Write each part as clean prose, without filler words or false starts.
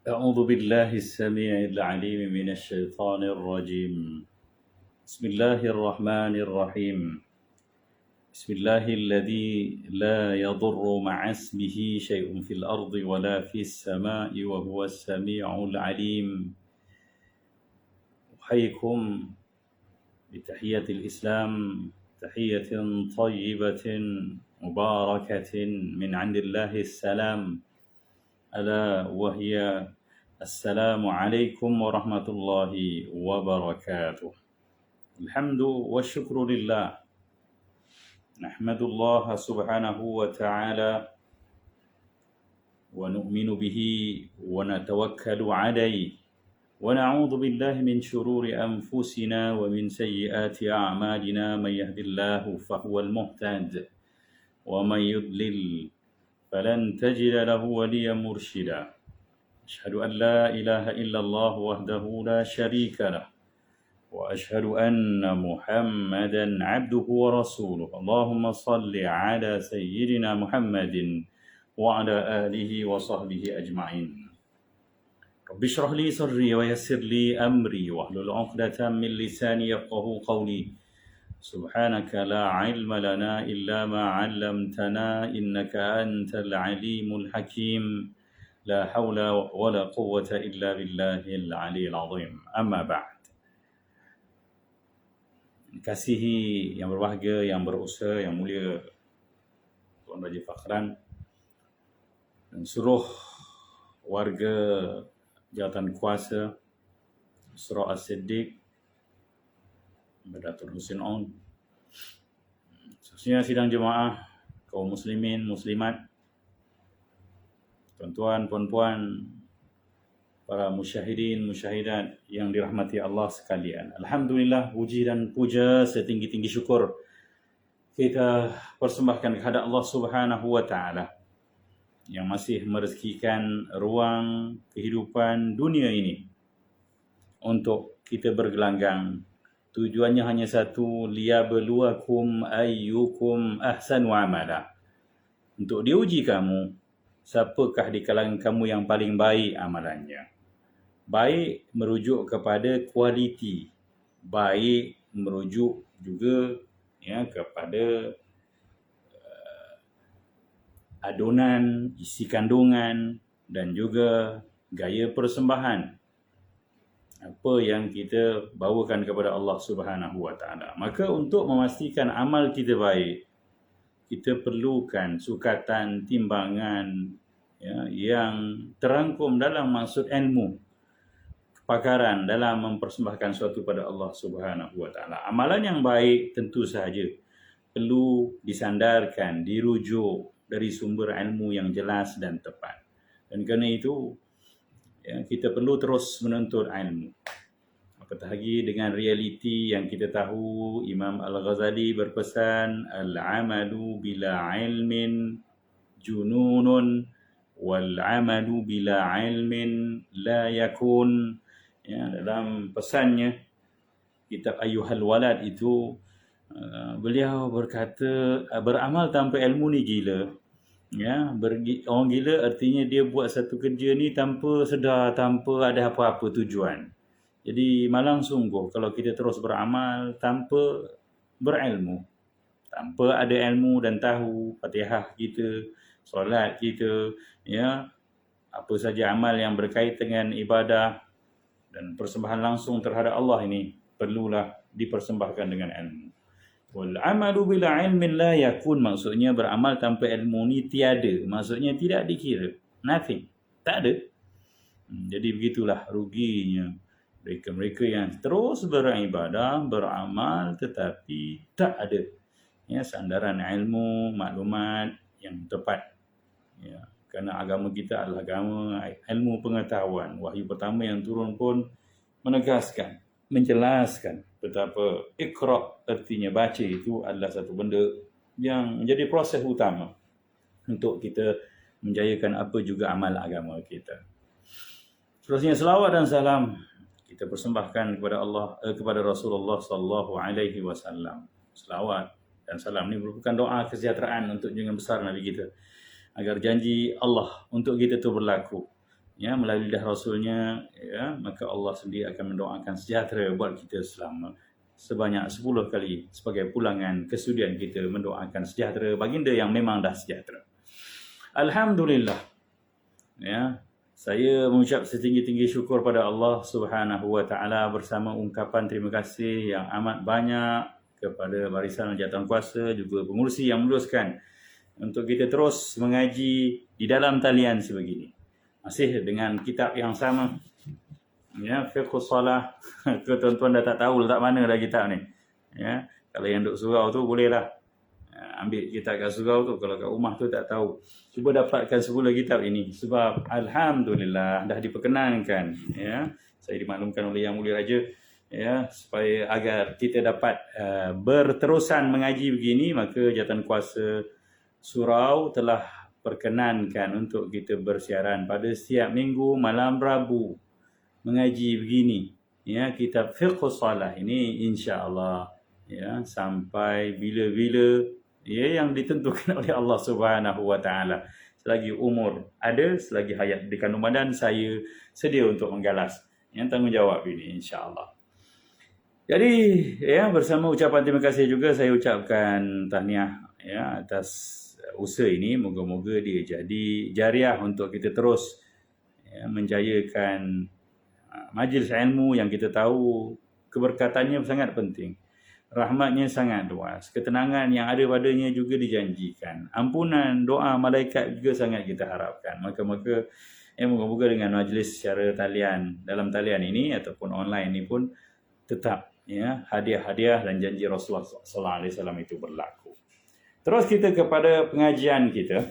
أعوذ بالله السميع العليم من الشيطان الرجيم. بسم الله الرحمن الرحيم. بسم الله الذي لا يضر مع اسمه شيء في الأرض ولا في السماء وهو السميع العليم. أحييكم بتحية الإسلام، تحية طيبة مباركة من عند الله السلام، ألا وهي السلام عليكم ورحمة الله وبركاته. الحمد والشكر لله، نحمد الله سبحانه وتعالى ونؤمن به ونتوكل عليه ونعوذ بالله من شرور أنفسنا ومن سيئات أعمالنا. من يهد الله فهو المهتد ومن يضلل فلن تجد له وليا مرشدا. أشهد أن لا إله إلا الله وحده لا شريك له، وأشهد أن محمدا عبده ورسوله. اللهم صل على سيدنا محمد وعلى آله وصحبه أجمعين. رب اشرح لي صدري ويسر لي أمري واحلل عقدة من لساني يفقهوا قولي. سبحانك لا علم لنا إلا ما علمتنا إنك أنت العليم الحكيم. لا حول ولا قوة إلا بالله العلي العظيم. أما بعد. Kasihi yang berbahagia, yang berusaha, yang mulia Tuan Raja Fakhran dan seluruh warga jawatan kuasa Surah As-Siddiq, Datuk Hussein On, khususnya sidang jemaah, kaum muslimin, muslimat, tuan-tuan, puan-puan, para musyahidin, musyahidat yang dirahmati Allah sekalian. Alhamdulillah, puji dan puja setinggi-tinggi syukur kita persembahkan kepada Allah Subhanahu wa taala yang masih merezekikan ruang kehidupan dunia ini untuk kita bergelanggang. Tujuannya hanya satu, liyabluwakum ayyukum ahsanu amala. Untuk diuji kamu, siapakah di kalangan kamu yang paling baik amalannya. Baik merujuk kepada kualiti, baik merujuk juga kepada adunan, isi kandungan dan juga gaya persembahan apa yang kita bawakan kepada Allah Subhanahu wa taala. Maka untuk memastikan amal kita baik, kita perlukan sukatan, timbangan yang terangkum dalam maksud ilmu, kepakaran dalam mempersembahkan sesuatu pada Allah Subhanahu wa taala. Amalan yang baik tentu sahaja perlu disandarkan, dirujuk dari sumber ilmu yang jelas dan tepat. Dan kerana itu kita perlu terus menuntut ilmu. Apatah lagi dengan realiti yang kita tahu, Imam Al-Ghazali berpesan, al-amalu bila ilmin jununun wal amalu bila ilmin la yakun. Dalam pesannya kitab Ayyuhal Walad itu, beliau berkata beramal tanpa ilmu ni gila. Orang gila artinya dia buat satu kerja ni tanpa sedar, tanpa ada apa-apa tujuan. Jadi malang sungguh kalau kita terus beramal tanpa berilmu, tanpa ada ilmu dan tahu Fatihah kita, solat kita, apa saja amal yang berkaitan dengan ibadah dan persembahan langsung terhadap Allah ini perlulah dipersembahkan dengan ilmu. Wal amalu bila ilmin la yakun, maksudnya beramal tanpa ilmu ni tiada, maksudnya tidak dikira, nothing, tak ada. Jadi begitulah ruginya mereka yang terus beribadah, beramal tetapi tak ada sandaran ilmu, maklumat yang tepat. Kerana agama kita adalah agama ilmu pengetahuan. Wahyu pertama yang turun pun menegaskan, menjelaskan betapa Iqra artinya baca itu adalah satu benda yang menjadi proses utama untuk kita menjayakan apa juga amal agama kita. Seterusnya selawat dan salam kita persembahkan kepada Allah, kepada Rasulullah sallallahu alaihi wasallam. Selawat dan salam ni merupakan doa kesejahteraan untuk junjungan besar Nabi kita, agar janji Allah untuk kita itu berlaku. ya, melalui lidah Rasulnya, ya, maka Allah sendiri akan mendoakan sejahtera buat kita selama sebanyak 10 kali sebagai pulangan kesudian kita mendoakan sejahtera baginda yang memang dah sejahtera. Alhamdulillah, ya, saya mengucap setinggi-tinggi syukur pada Allah Subhanahu wa taala bersama ungkapan terima kasih yang amat banyak kepada barisan jawatankuasa juga pengurusi yang meneruskan untuk kita terus mengaji di dalam talian sebegini. Masih dengan kitab yang sama, ya, Fiqhus Salah. Tuan-tuan dah tak tahu letak mana dah kitab ni. Ya, kalau yang duk surau tu bolehlah ambil kitab kat surau tu, kalau kat rumah tu tak tahu. Cuba dapatkan semula kitab ini sebab alhamdulillah dah diperkenankan, ya. Saya dimaklumkan oleh Yang Mulia Raja, ya, supaya agar kita dapat berterusan mengaji begini, maka Jawatankuasa Surau telah perkenankan untuk kita bersiaran pada setiap minggu malam Rabu mengaji begini, ya, kitab Fiqhus Salah ini, insya-Allah, ya, sampai bila-bila, ya, yang ditentukan oleh Allah Subhanahu wa taala. Selagi umur ada, selagi hayat di kandung badan, saya sedia untuk menggalas yang tanggungjawab ini, insya-Allah. Jadi, ya, bersama ucapan terima kasih juga saya ucapkan tahniah, ya, atas usaha ini. Moga-moga dia jadi jariah untuk kita terus, ya, menjayakan majlis ilmu yang kita tahu keberkatannya sangat penting, rahmatnya sangat luas, ketenangan yang ada padanya juga dijanjikan, ampunan doa malaikat juga sangat kita harapkan. Maka moga-moga dengan majlis secara talian, dalam talian ini ataupun online ini pun tetap, ya, hadiah-hadiah dan janji Rasulullah sallallahu alaihi wasallam itu berlaku. Terus kita kepada pengajian kita.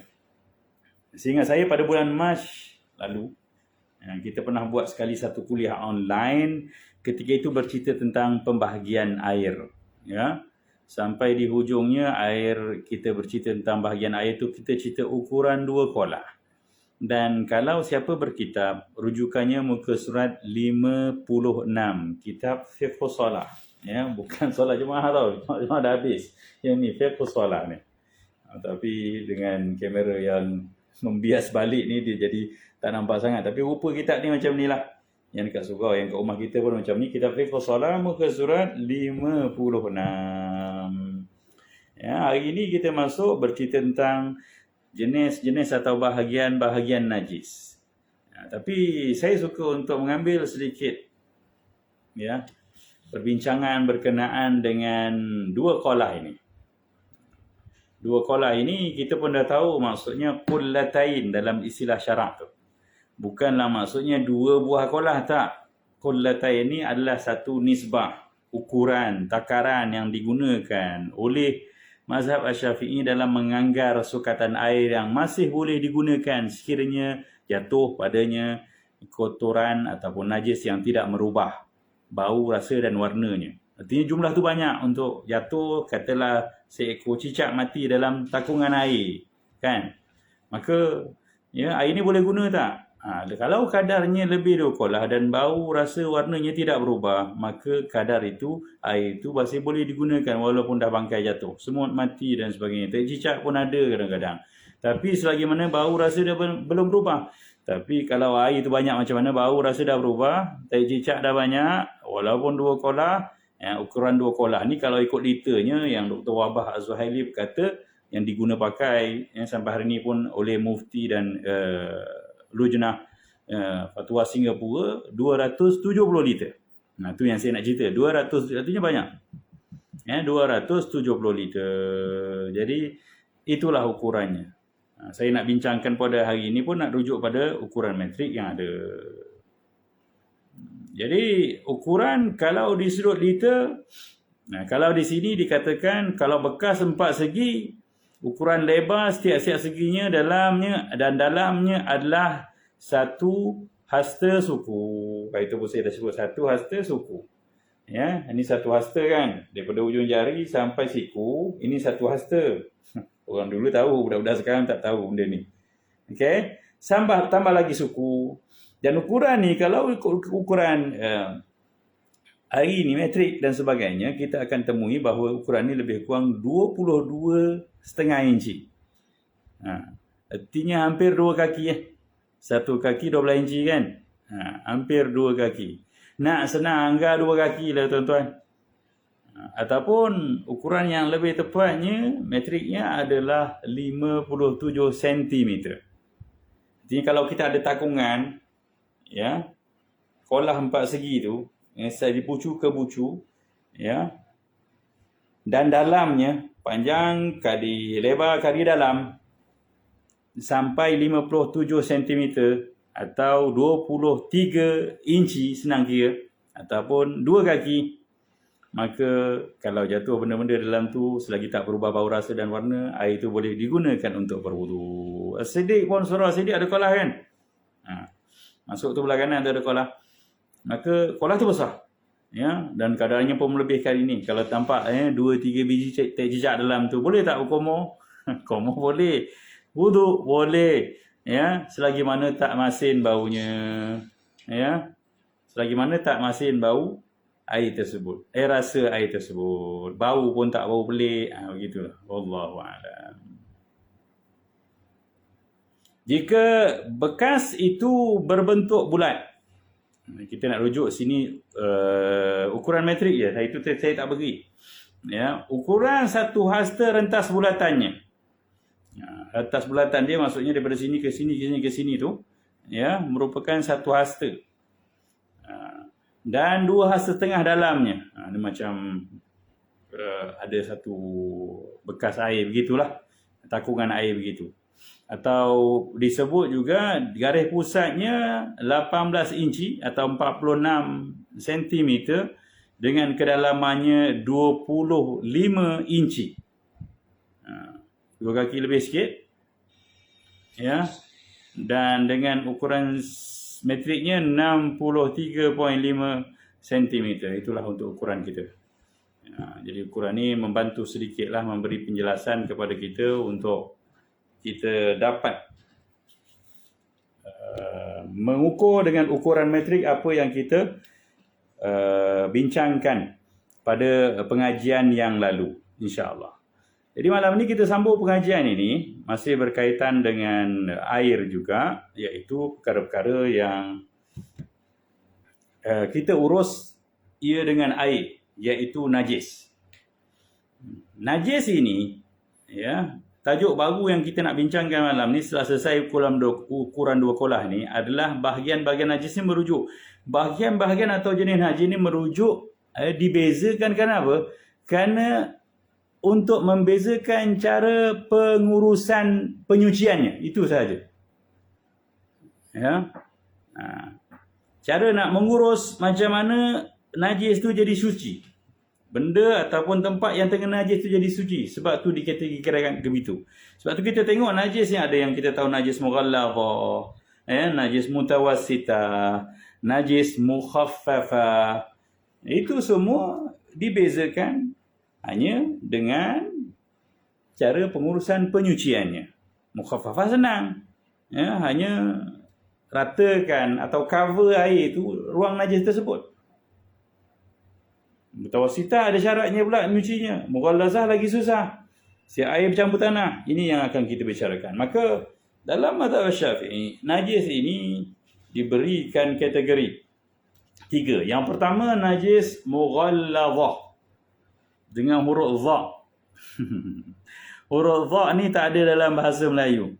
Seingat saya pada bulan Mac lalu, kita pernah buat sekali satu kuliah online. Ketika itu bercerita tentang pembahagian air, ya. Sampai di hujungnya air, kita bercerita tentang bahagian air itu, kita cerita ukuran 2 kolah. Dan kalau siapa berkitab, rujukannya muka surat 56, kitab Fiqhus Salah, ya, bukan solat jemaah tau, jemaah dah habis. Yang ni Fiqhus Salah ni. Tapi dengan kamera yang membias balik ni, dia jadi tak nampak sangat. Tapi rupa kitab ni macam ni lah. Yang dekat surau, yang kat rumah kita pun macam ni. Kitab Fiqhus Salah muka surat 56. Ya, hari ni kita masuk bercerita tentang jenis-jenis atau bahagian-bahagian najis. Ya, tapi saya suka untuk mengambil sedikit, ya, perbincangan berkenaan dengan 2 kolah ini. 2 kolah ini kita pun dah tahu maksudnya qullatain dalam istilah syarak tu. Bukanlah maksudnya 2 buah kolah, tak. Qullatain ini adalah satu nisbah, ukuran, takaran yang digunakan oleh mazhab Asy-Syafi'i dalam menganggar sukatan air yang masih boleh digunakan sekiranya jatuh padanya kotoran ataupun najis yang tidak merubah bau, rasa dan warnanya. Artinya jumlah tu banyak untuk jatuh, katalah seekor cicak mati dalam takungan air, kan? Maka, ya, air ni boleh guna tak? Kalau kadarnya lebih 2 kolah dan bau, rasa, warnanya tidak berubah, maka kadar itu, air itu masih boleh digunakan walaupun dah bangkai jatuh. Semut mati dan sebagainya. Tak cicak pun ada kadang-kadang. Tapi selagi mana bau, rasa dia belum berubah. Tapi kalau air itu banyak macam mana, bau, rasa dah berubah, tai cicak dah banyak, walaupun 2 kolah, ya, ukuran 2 kolah ni kalau ikut liternya yang Dr. Wabah Az-Zuhaili berkata yang diguna pakai, ya, sampai hari ni pun oleh Mufti dan Lujnah Fatwa Singapura, 270 liter. Nah, tu yang saya nak cerita. 200, artinya banyak. Ya, 270 liter. Jadi itulah ukurannya. Saya nak bincangkan pada hari ini pun nak rujuk pada ukuran metrik yang ada. Jadi ukuran kalau di sudut liter, kalau di sini dikatakan kalau bekas 4 segi, ukuran lebar setiap seginya dalamnya adalah 1 hasta suku. Itu pun saya dah sebut 1 hasta suku. Ya, ini 1 hasta kan, daripada ujung jari sampai siku, ini 1 hasta. Orang dulu tahu, budak-budak sekarang tak tahu benda ni. Okey, tambah lagi suku. Dan ukuran ni, kalau ukuran hari ni metrik dan sebagainya, kita akan temui bahawa ukuran ni lebih kurang 22,5 inci. Artinya hampir 2 kaki. Satu kaki 12 inci kan. Hampir 2 kaki. Nak senang, anggar 2 kaki lah tuan-tuan. Ataupun ukuran yang lebih tepatnya, metriknya adalah 57 cm. Jadi kalau kita ada takungan, ya, kolah 4 segi tu, dari pucu ke pucu, ya, dan dalamnya panjang kali lebar kali dalam sampai 57 cm atau 23 inci senang kira, ataupun 2 kaki, maka kalau jatuh benda-benda dalam tu selagi tak berubah bau rasa dan warna, air itu boleh digunakan untuk berwudu. Sidik pun surah sidik ada kolah kan. Masuk tu belah kanan tu ada kolah. Maka kolah tu besar. Ya, dan kadarnya pun melebihkan ini. Kalau tampak 2-3 biji tek jejak dalam tu, boleh tak berkomor? Komor boleh. Wudu boleh. Ya, selagi mana tak masin baunya. Ya. Selagi mana tak masin bau air tersebut. Rasa air tersebut. Bau pun tak bau pelik. Begitulah. Wallahu a'lam. Jika bekas itu berbentuk bulat. Kita nak rujuk sini ukuran metrik je. Saya tak beri. Ya, ukuran satu hasta rentas bulatannya. Rentas bulatan dia maksudnya daripada sini ke sini ke sini tu, ya, merupakan satu hasta. Dan 2 hasta tengah dalamnya. Dia macam ada satu bekas air begitulah. Takungan air begitu. Atau disebut juga garis pusatnya 18 inci atau 46 cm dengan kedalamannya 25 inci. 2 kaki lebih sikit. Ya. Dan dengan ukuran metriknya 63.5 cm. Itulah untuk ukuran kita. Jadi ukuran ni membantu sedikitlah memberi penjelasan kepada kita untuk kita dapat mengukur dengan ukuran metrik apa yang kita bincangkan pada pengajian yang lalu, insya-Allah. Jadi malam ni kita sambung pengajian ini masih berkaitan dengan air juga, iaitu perkara-perkara yang kita urus ia dengan air, iaitu najis. Najis ini, ya, tajuk baru yang kita nak bincangkan malam ni setelah selesai ukuran 2 kolah ni adalah bahagian-bahagian najis ni merujuk. Bahagian-bahagian atau jenis najis ni merujuk dibezakan kenapa? Kerana untuk membezakan cara pengurusan penyuciannya. Itu sahaja. Ya. Cara nak mengurus macam mana najis tu jadi suci. Benda ataupun tempat yang tengah najis tu jadi suci. Sebab tu dikategorikan begitu. Sebab tu kita tengok najis yang ada yang kita tahu najis mughallazah, najis mutawassitah, najis mukhaffafah. Itu semua dibezakan hanya dengan cara pengurusan penyuciannya. Mukhaffafah senang. Ya, hanya ratakan atau cover air tu ruang najis tersebut. Mutawassitah ada syaratnya pula menyucinya. Mughallazah lagi susah. Si air bercampur tanah. Ini yang akan kita bicarakan. Maka dalam mazhab Syafi'i, najis ini diberikan kategori 3. Yang pertama najis mughallazah dengan huruf za. Huruf za ni tak ada dalam bahasa Melayu.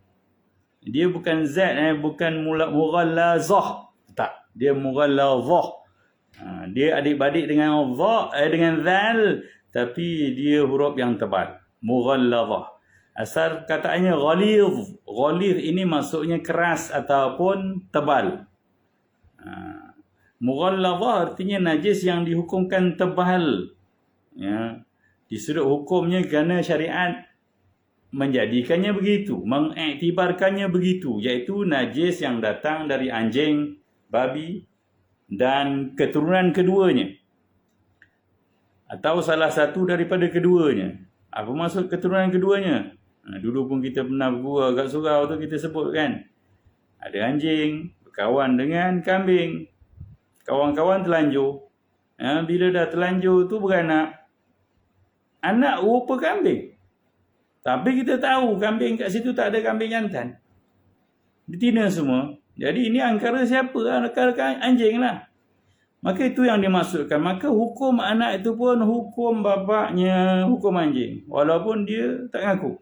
Dia bukan z, bukan mughallazah. Tak, dia mughallazah. Dia adik-beradik dengan dengan zal, tapi dia huruf yang tebal. Mughallazah. Asal kataannya ghalidh. Ghalidh ini maksudnya keras ataupun tebal. Mughallazah artinya najis yang dihukumkan tebal. Ya. Di sudut hukumnya kerana syariat menjadikannya begitu, mengiktibarkannya begitu, iaitu najis yang datang dari anjing, babi dan keturunan keduanya, atau salah satu daripada keduanya. Apa maksud keturunan keduanya? Dulu pun kita pernah bergurau kat surau tu kita sebut kan, ada anjing berkawan dengan kambing, kawan-kawan telanjur. Bila dah telanjur tu beranak, anak rupa kambing. Tapi kita tahu kambing kat situ tak ada kambing jantan. Betina semua. Jadi ini angkara siapa? Angkara anjing lah. Maka itu yang dimaksudkan. Maka hukum anak itu pun hukum bapaknya, hukum anjing. Walaupun dia tak ngaku.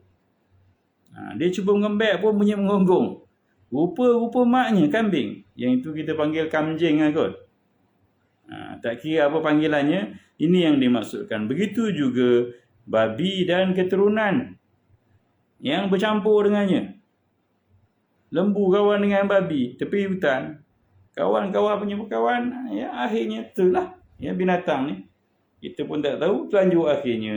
Dia cuba mengembek pun bunyi menggonggong. Rupa-rupa maknya kambing. Yang itu kita panggil kamjing lah kot. Tak kira apa panggilannya, ini yang dimaksudkan. Begitu juga babi dan keturunan yang bercampur dengannya. Lembu kawan dengan babi tepi hutan, kawan-kawan punya kawan, ya akhirnya itulah ya binatang ni. Kita pun tak tahu lanjut akhirnya.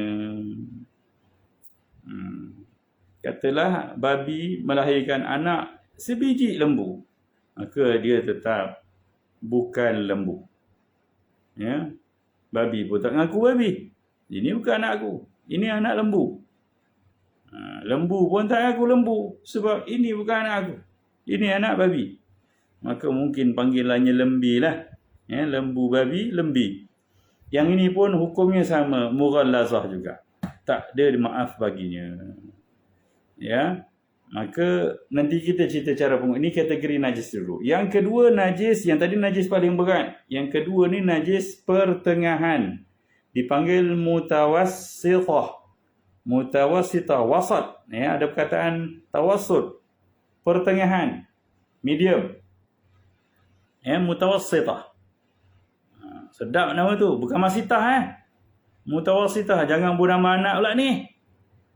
Katalah babi melahirkan anak sebiji lembu, maka dia tetap bukan lembu. Ya, babi pun tak ngaku babi. Ini bukan anak aku, ini anak lembu. Lembu pun tak ngaku lembu, sebab ini bukan anak aku, ini anak babi. Maka mungkin panggilannya lembi lah. Ya, lembu babi, lembi. Yang ini pun hukumnya sama, mughallazah juga. Tak ada maaf baginya. Ya, maka nanti kita cerita cara penggunaan. Ini kategori najis dulu. Yang kedua najis, yang tadi najis paling berat. Yang kedua ni najis pertengahan. Dipanggil mutawassithah. Mutawassithah, wasat. Ya, ada perkataan tawassut, pertengahan, medium. Ya, mutawassithah. Sedap nama tu, bukan masitah Mutawassithah, jangan bernama anak pula ni.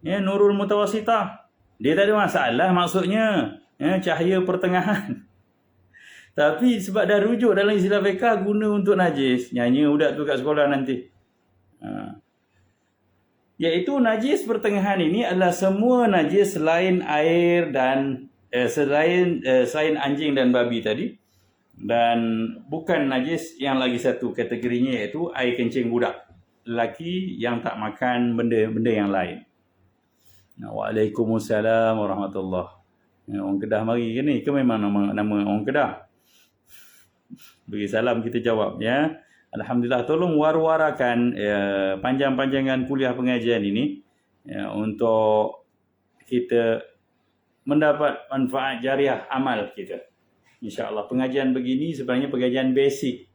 Ya, Nurul Mutawassithah. Dia tak ada masalah maksudnya. Ya, cahaya pertengahan. Tapi sebab dah rujuk dalam istilah fiqh guna untuk najis. Nyanyi budak tu kat sekolah nanti. Iaitu najis pertengahan ini adalah semua najis selain air dan selain anjing dan babi tadi, dan bukan najis yang lagi satu kategorinya, iaitu air kencing budak lelaki yang tak makan benda-benda yang lain. Waalaikumsalam warahmatullahi. Orang Kedah mari ke ni ke memang nama orang Kedah? Bagi salam kita jawab ya. Alhamdulillah, tolong war-warakan panjang-panjangan kuliah pengajian ini untuk kita mendapat manfaat jariah amal kita. InsyaAllah pengajian begini sebenarnya pengajian basic.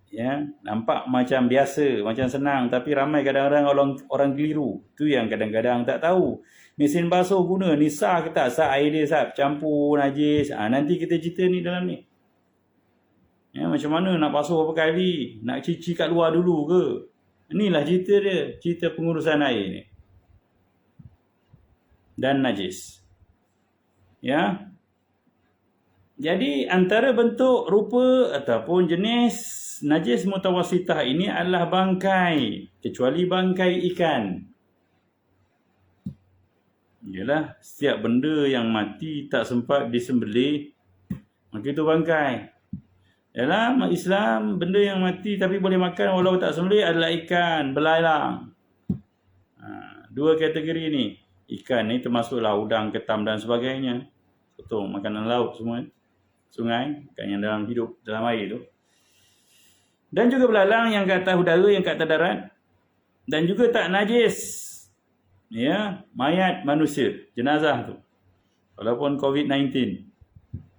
Ya, nampak macam biasa, macam senang, tapi ramai kadang-kadang orang keliru. Tu yang kadang-kadang tak tahu. Mesin basuh guna ni sah ke tak? Sah air dia sah, campur najis. Nanti kita cerita ni dalam ni. Ya, macam mana nak basuh berapa kali? Nak cuci kat luar dulu ke? Inilah cerita dia. Cerita pengurusan air ni. Dan najis. Ya. Jadi antara bentuk, rupa ataupun jenis najis mutawassithah ini adalah bangkai. Kecuali bangkai ikan. Yalah, setiap benda yang mati tak sempat disembelih, maka itu bangkai. Dalam Islam, benda yang mati tapi boleh makan walau tak sembelih adalah ikan, belalang. Dua kategori ni. Ikan ni termasuklah udang, ketam dan sebagainya. Sotong, makanan laut semua. Sungai, ikan yang dalam hidup, dalam air tu. Dan juga belalang yang kat atas udara, yang kat atas darat. Dan juga tak najis. Ya, mayat manusia, jenazah tu. Walaupun COVID-19,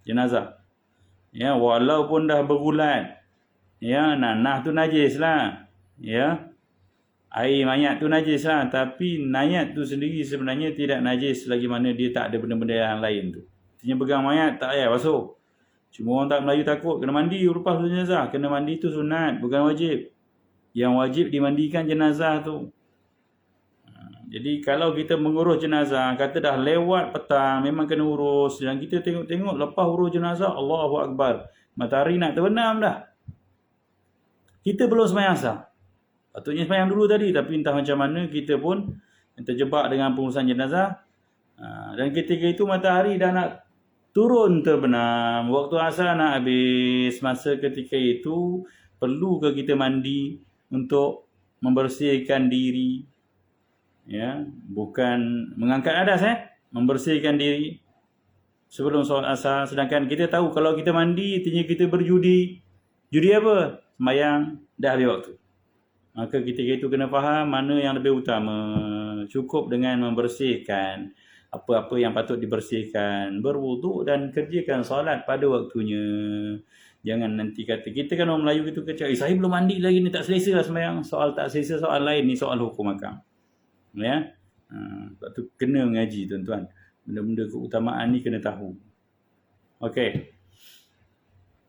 jenazah. Ya, walaupun dah berulat, ya, nanah tu najis lah. Ya, air mayat tu najis lah. Tapi mayat tu sendiri sebenarnya tidak najis selagi mana dia tak ada benda-benda yang lain tu. Artinya pegang mayat tak payah basuh. Cuma orang tak Melayu takut kena mandi lepas jenazah. Kena mandi tu sunat, bukan wajib. Yang wajib dimandikan jenazah tu. Jadi kalau kita mengurus jenazah, kata dah lewat petang, memang kena urus. Dan kita tengok-tengok lepas urus jenazah, Allahu Akbar, matahari nak terbenam dah. Kita belum sembahyang sah. Patutnya sembahyang dulu tadi, tapi entah macam mana kita pun terjebak dengan pengurusan jenazah. Dan ketika itu matahari dah nak turun terbenam, waktu asar nak habis. Masa ketika itu, perlu ke kita mandi untuk membersihkan diri? Ya, bukan mengangkat hadas, membersihkan diri sebelum solat asar. Sedangkan kita tahu kalau kita mandi, artinya kita berjudi. Judi apa? Sembahyang dah habis waktu. Maka ketika itu kena faham mana yang lebih utama. Cukup dengan membersihkan apa-apa yang patut dibersihkan, berwuduk dan kerjakan solat pada waktunya. Jangan nanti kata, kita kan orang Melayu gitu kecak, saya belum mandi lagi ni, tak selesa lah sembahyang. Soal tak selesa soal lain, ni soal hukum akam. Ya. Sebab tu kena mengaji tuan-tuan. Benda-benda keutamaan ni kena tahu. Okey.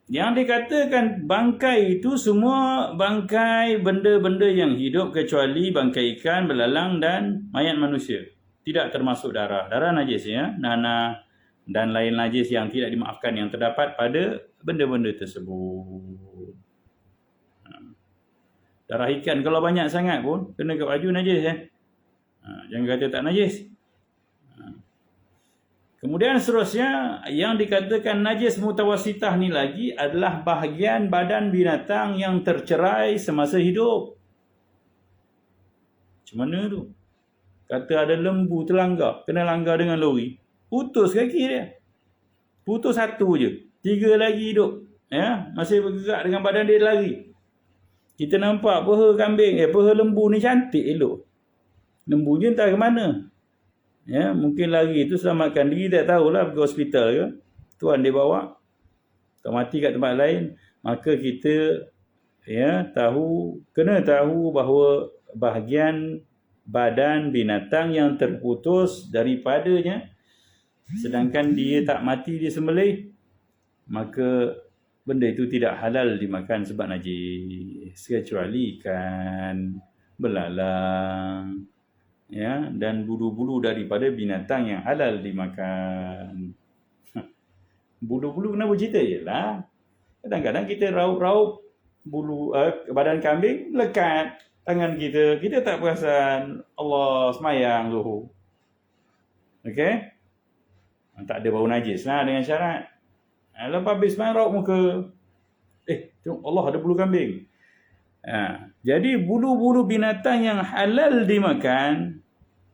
Yang dikatakan bangkai itu semua bangkai benda-benda yang hidup kecuali bangkai ikan, belalang dan mayat manusia. Tidak termasuk darah. Darah najis ya. Nanah dan lain najis yang tidak dimaafkan yang terdapat pada benda-benda tersebut. Darah ikan kalau banyak sangat pun kena kat baju najis ya. Jangan kata tak najis. Kemudian seterusnya yang dikatakan najis mutawasitah ni lagi adalah bahagian badan binatang yang tercerai semasa hidup. Macam mana tu? Kata ada lembu terlanggar, kena langgar dengan lori. Putus kaki dia. Putus satu je. 3 lagi hidup. Ya, masih bergerak dengan badan dia lari. Kita nampak peha kambing, peha lembu ni cantik elok. Lembunya entah ke mana. Ya, mungkin lari tu selamatkan diri, tak tahulah pergi hospital ke. Tuan dia bawa. Tak mati kat tempat lain. Maka kita kena tahu bahawa bahagian badan binatang yang terputus daripadanya, sedangkan dia tak mati disembelih, maka benda itu tidak halal dimakan sebab najis, kecuali ikan, belalang, ya, dan bulu-bulu daripada binatang yang halal dimakan. Bulu-bulu kenapa cerita? Yelah, kadang-kadang kita raup-raup bulu badan kambing, lekat tangan kita, kita tak perasan. Allah semayang zuhur. Okey? Tak ada bau najis lah dengan syarat. Lepas habis semayang raup muka. Tengok Allah ada bulu kambing. Jadi bulu-bulu binatang yang halal dimakan,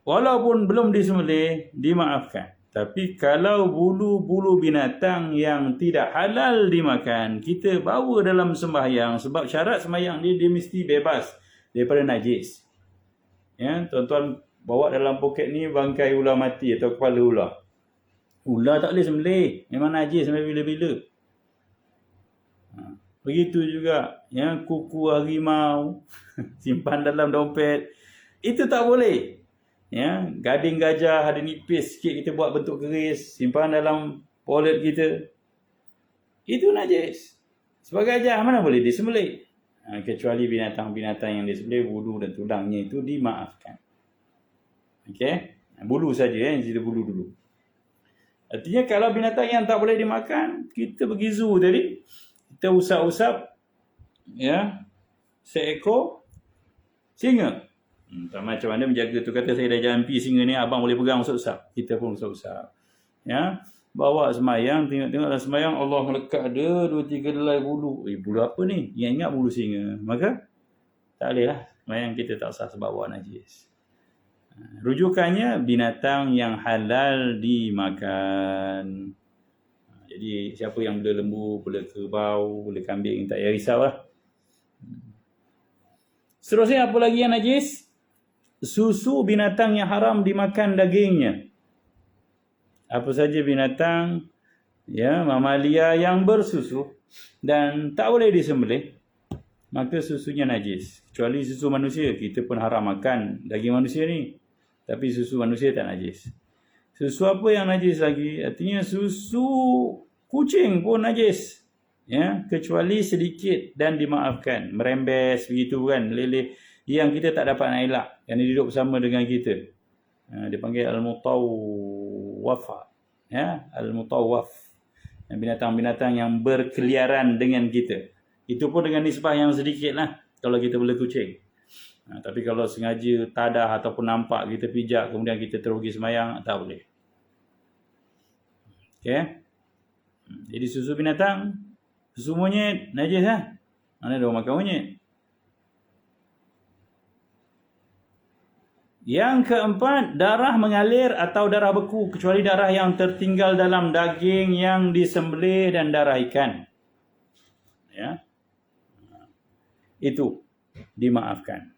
walaupun belum disembelih, dimaafkan. Tapi kalau bulu-bulu binatang yang tidak halal dimakan, kita bawa dalam sembahyang, sebab syarat sembahyang dia mesti bebas daripada najis. Ya, tuan-tuan bawa dalam poket ni bangkai ular mati atau kepala ular. Ular tak boleh sembelih, memang najis sampai bila-bila. Begitu juga ya, kuku harimau simpan dalam dompet, itu tak boleh. Ya, gading gajah ada nipis sikit, kita buat bentuk keris, simpan dalam wallet kita, itu najis. Sebagai gajah mana boleh disembelih? Kecuali binatang-binatang yang disembelih, bulu dan tulangnya itu dimaafkan. Okey, bulu saja yang cerita bulu dulu. Artinya kalau binatang yang tak boleh dimakan, kita pergi zoo tadi, kita usap-usap ya seekor singa. Tak macam mana menjaga tu, kata saya dah jampi singa ni, abang boleh pegang usap-usap. Kita pun usap-usap. Ya, bawa semayang, tengok-tengok dalam semayang, Allah melekat ada 2-3 helai bulu. Bulu apa ni? Ingat-ingat bulu singa. Maka tak boleh lah semayang kita tak sah sebab bawa najis. Rujukannya binatang yang halal dimakan. Jadi siapa yang bela lembu, bela kerbau, bela kambing, tak payah risaulah. Seterusnya apa lagi yang najis? Susu binatang yang haram dimakan dagingnya. Apa saja binatang ya mamalia yang bersusu dan tak boleh disembelih, maka susunya najis. Kecuali susu manusia, kita pun haram makan daging manusia ni. Tapi susu manusia tak najis. Susu apa yang najis lagi? Artinya susu kucing pun najis. Ya, kecuali sedikit dan dimaafkan. Merembes begitu kan, leleh yang kita tak dapat nak elak, yang hidup bersama dengan kita. Dipanggil al-mutawwafa. Ya, al-mutawwaf. Binatang-binatang yang berkeliaran dengan kita. Itu pun dengan nisbah yang sedikit lah kalau kita bela kucing. Tapi kalau sengaja tadah ataupun nampak kita pijak, kemudian kita terugi semayang, tak boleh. Okay. Jadi susu binatang, susu monyet najis lah. Mana ada orang makan monyet? Yang keempat, darah mengalir atau darah beku, kecuali darah yang tertinggal dalam daging yang disembelih dan darah ikan. Ya. Itu dimaafkan.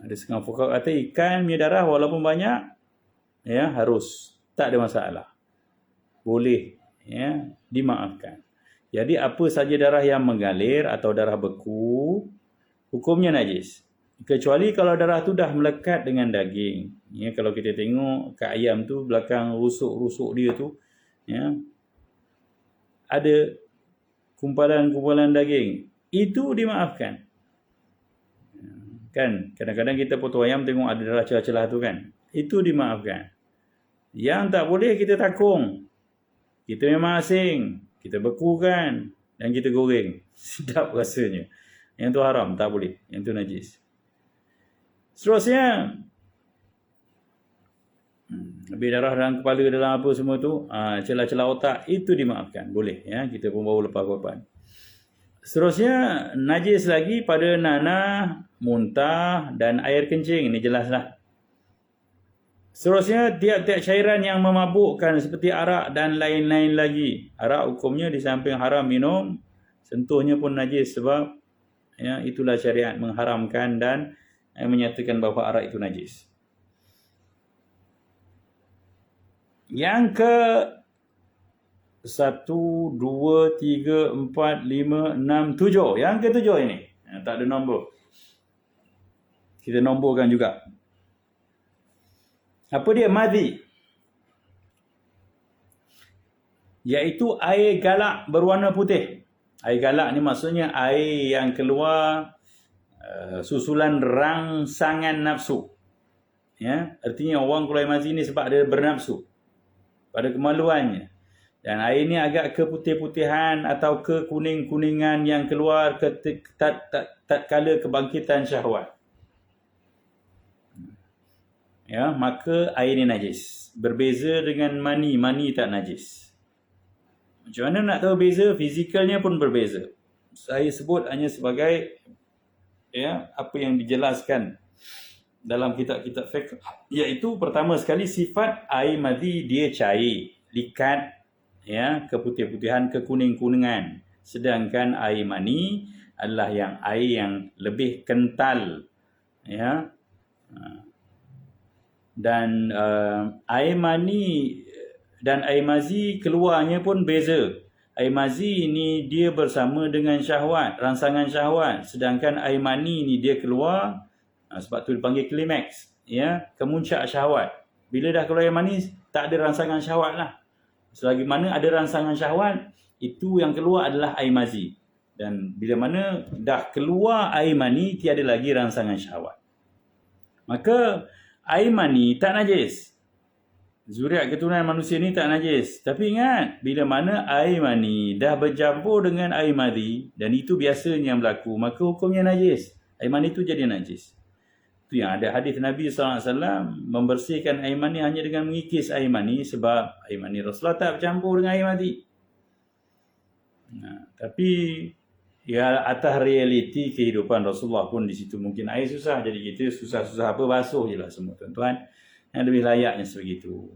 Ada setengah fuqaha kata ikan punya darah walaupun banyak, ya, harus, tak ada masalah, boleh, ya, dimaafkan. Jadi apa saja darah yang mengalir atau darah beku, hukumnya najis. Kecuali kalau darah tu dah melekat dengan daging. Ya, kalau kita tengok kat ayam tu belakang rusuk-rusuk dia tu, ya, ada kumpalan-kumpalan daging, itu dimaafkan. Kan kadang-kadang kita potong ayam tengok ada darah celah-celah tu kan, itu dimaafkan. Yang tak boleh kita takung, kita memang asing, kita bekukan dan kita goreng. Sedap rasanya. Yang tu haram, tak boleh. Yang tu najis. Seterusnya, habis darah dalam kepala, dalam apa semua tu, celah-celah otak, itu dimaafkan. Boleh, ya, kita pun baru lepas korban. Seterusnya, najis lagi pada nanah, muntah dan air kencing. Ini jelaslah. Seterusnya, tiap-tiap cairan yang memabukkan seperti arak dan lain-lain lagi. Arak hukumnya di samping haram minum, sentuhnya pun najis sebab, ya, itulah syariat mengharamkan dan menyatakan bahawa arak itu najis. Yang ke 1, 2, 3, 4, 5, 6, 7. Yang ke 7 ini. Tak ada nombor. Kita nomborkan juga. Apa dia? Madhi. Iaitu air galak berwarna putih. Air galak ni maksudnya air yang keluar susulan rangsangan nafsu. Ya, artinya orang keluar air madhi ni sebab dia bernafsu pada kemaluannya. Dan air ni agak keputih-putihan atau kekuning-kuningan yang keluar tatkala kebangkitan syahwat. Ya, maka air ni najis. Berbeza dengan mani. Mani tak najis. Macam mana nak tahu beza? Fizikalnya pun berbeza. Saya sebut hanya sebagai, ya, apa yang dijelaskan dalam kitab-kitab fiqh, iaitu pertama sekali sifat air madhi dia cair, likat, ya, keputih-putihan, kekuning-kuningan. Sedangkan air mani adalah air yang lebih kental, ya. Dan air mani dan air mazi keluarnya pun beza. Air mazi ni dia bersama dengan syahwat, rangsangan syahwat. Sedangkan air mani ni dia keluar, sebab tu dipanggil klimaks, ya, kemuncak syahwat. Bila dah keluar air mani, tak ada rangsangan syahwat lah. Selagi mana ada rangsangan syahwat, itu yang keluar adalah air mazi. Dan bila mana dah keluar air mani, tiada lagi rangsangan syahwat. Maka air mani tak najis. Zuriat keturunan manusia ni tak najis. Tapi ingat, bila mana air mani dah bercampur dengan air madhi, dan itu biasanya yang berlaku, maka hukumnya najis. Air mani itu jadi najis. Itu yang ada hadis Nabi SAW membersihkan air mani hanya dengan mengikis air mani, sebab air mani Rasulullah tak bercampur dengan air madhi. Tapi ya, atas realiti kehidupan Rasulullah pun di situ mungkin air susah. Jadi kita susah-susah apa, basuh je lah semua, tuan-tuan. Yang lebih layaknya sebegitu.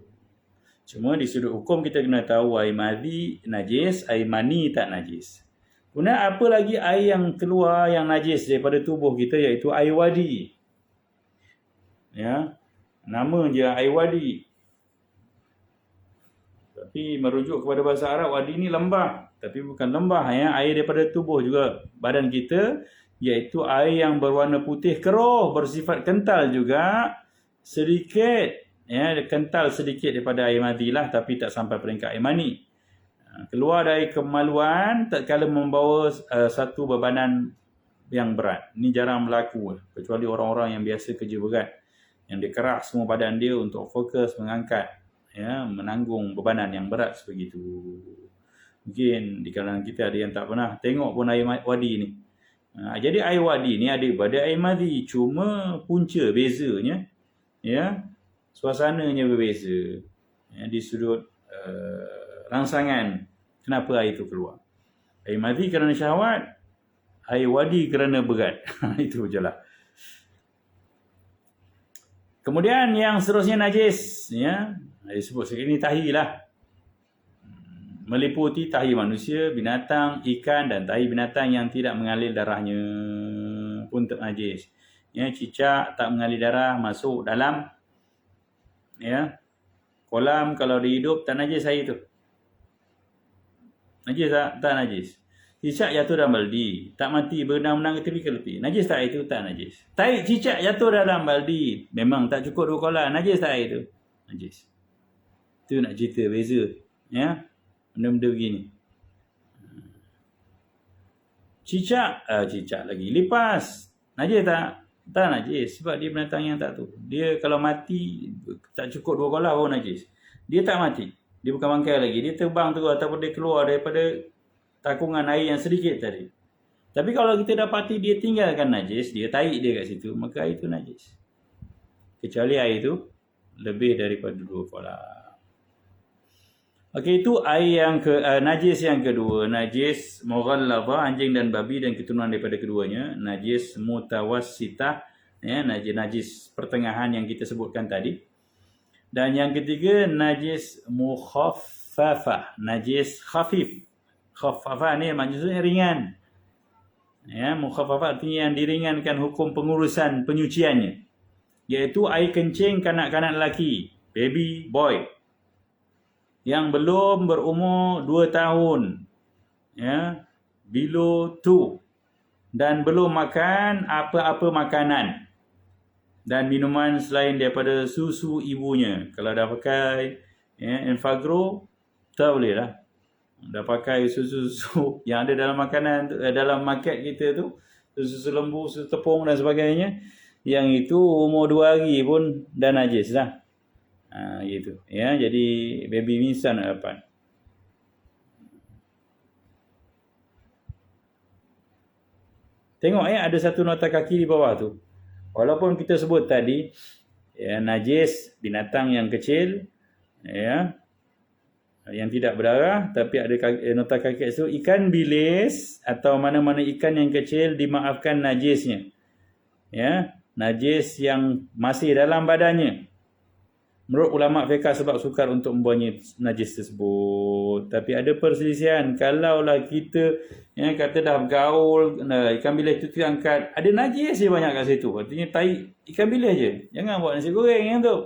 Cuma di sudut hukum kita kena tahu air madhi najis, air mani tak najis. Kemudian apa lagi air yang keluar yang najis daripada tubuh kita, iaitu air wadi. Ya, nama je air wadi. Tapi merujuk kepada bahasa Arab, wadi ni lembah. Tapi bukan lembah, ya, air daripada tubuh juga badan kita, iaitu air yang berwarna putih keruh, bersifat kental juga, sedikit, ya, kental sedikit daripada air madhi lah, tapi tak sampai peringkat air mani. Keluar dari kemaluan tatkala membawa satu bebanan yang berat. Ini jarang berlaku, kecuali orang-orang yang biasa kerja berat, yang dia keras semua badan dia untuk fokus mengangkat, ya, menanggung bebanan yang berat sebegitu. Mungkin di kalangan kita ada yang tak pernah tengok pun air wadi ni. Jadi air wadi ni ada pada air madhi, cuma punca bezanya, ya, suasananya berbeza, ya, di sudut rangsangan kenapa air itu keluar. Air madhi kerana syahwat, air wadi kerana berat. Itu je lah. Kemudian yang seterusnya najis, ya, disebut sekali ni tahi lah. Meliputi tahi manusia, binatang, ikan dan tahi binatang yang tidak mengalir darahnya pun najis. Ya, cicak tak mengalir darah masuk dalam, ya, Kolam kalau dia hidup tak najis air tu. Najis tak? Tak najis. Cicak jatuh dalam baldi, tak mati, berenang-renang ke tepi ke tepi. Najis tak air tu? Tak najis. Tahi cicak jatuh dalam baldi, memang tak cukup 2 kolam. Najis tak air tu? Najis. Tu nak cerita beza. Ya? Benda-benda begini. Cicak lagi. Lipas. Najis tak? Tak najis. Sebab dia binatang yang tak tu. Dia kalau mati, tak cukup 2 kolam baru najis. Dia tak mati. Dia bukan bangkai lagi. Dia terbang terus ataupun dia keluar daripada takungan air yang sedikit tadi. Tapi kalau kita dapati dia tinggalkan najis, dia tarik dia kat situ, maka air itu najis. Kecuali air itu lebih daripada 2 kolam. Okey, itu air yang najis yang kedua. Najis mughallazah, anjing dan babi dan keturunan daripada keduanya. Najis mutawassitah, ya, najis pertengahan yang kita sebutkan tadi. Dan yang ketiga, najis mukhaffafah, najis khafif. Khaffafah ni maksudnya ringan. Ya, mukhaffafah artinya yang diringankan hukum pengurusan penyuciannya. Iaitu air kencing kanak-kanak lelaki, baby boy, yang belum berumur 2 tahun. Ya, below 2. Dan belum makan apa-apa makanan dan minuman selain daripada susu ibunya. Kalau dah pakai Enfagrow, tak boleh lah. Dah pakai susu-susu yang ada dalam makanan, dalam market kita tu, susu lembu, susu tepung dan sebagainya, yang itu umur 2 hari pun dah najis lah. Gitu. Ya, jadi baby insan nak dapat. Tengok ada satu nota kaki di bawah tu. Walaupun kita sebut tadi, ya, najis binatang yang kecil, ya, yang tidak berdarah, tapi ada nota kaki itu ikan bilis atau mana-mana ikan yang kecil dimaafkan najisnya. Ya, najis yang masih dalam badannya. Menurut ulama fiqh sebab sukar untuk membuangnya najis tersebut. Tapi ada perselisihan. Kalaulah kita kata dah bergaul, ikan bilis itu terangkat, ada najis je banyak kat situ. Artinya tahi ikan bilis je. Jangan buat nasi goreng yang tu.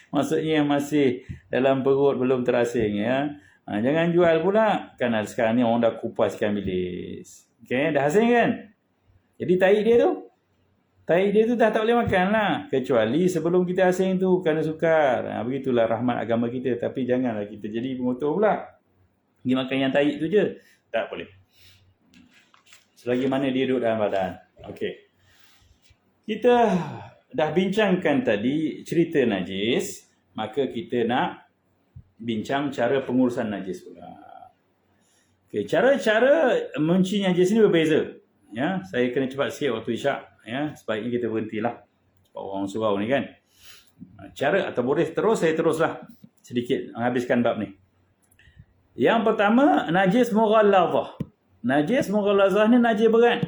Maksudnya masih dalam perut belum terasing, ya. Jangan jual pula. Kan sekarang ni orang dah kupas ikan bilis. Okay, dah asing kan? Jadi tahi dia tu dah tak boleh makan lah. Kecuali sebelum kita asing tu kerana sukar. Begitulah rahmat agama kita. Tapi janganlah kita jadi pengotor pula. Pergi makan yang tahi tu je. Tak boleh. Selagi mana dia duduk dalam badan. Okey. Kita dah bincangkan tadi cerita najis, maka kita nak bincang cara pengurusan najis pula. Okey, cara-cara mencuci najis ni berbeza. Ya, saya kena cepat sikit waktu isyak, ya, sebaiknya kita berhentilah. Sebab orang surau ni kan. Cara atau boleh saya teruslah sedikit menghabiskan bab ni. Yang pertama, najis mughallazah. Najis mughallazah ni najis berat.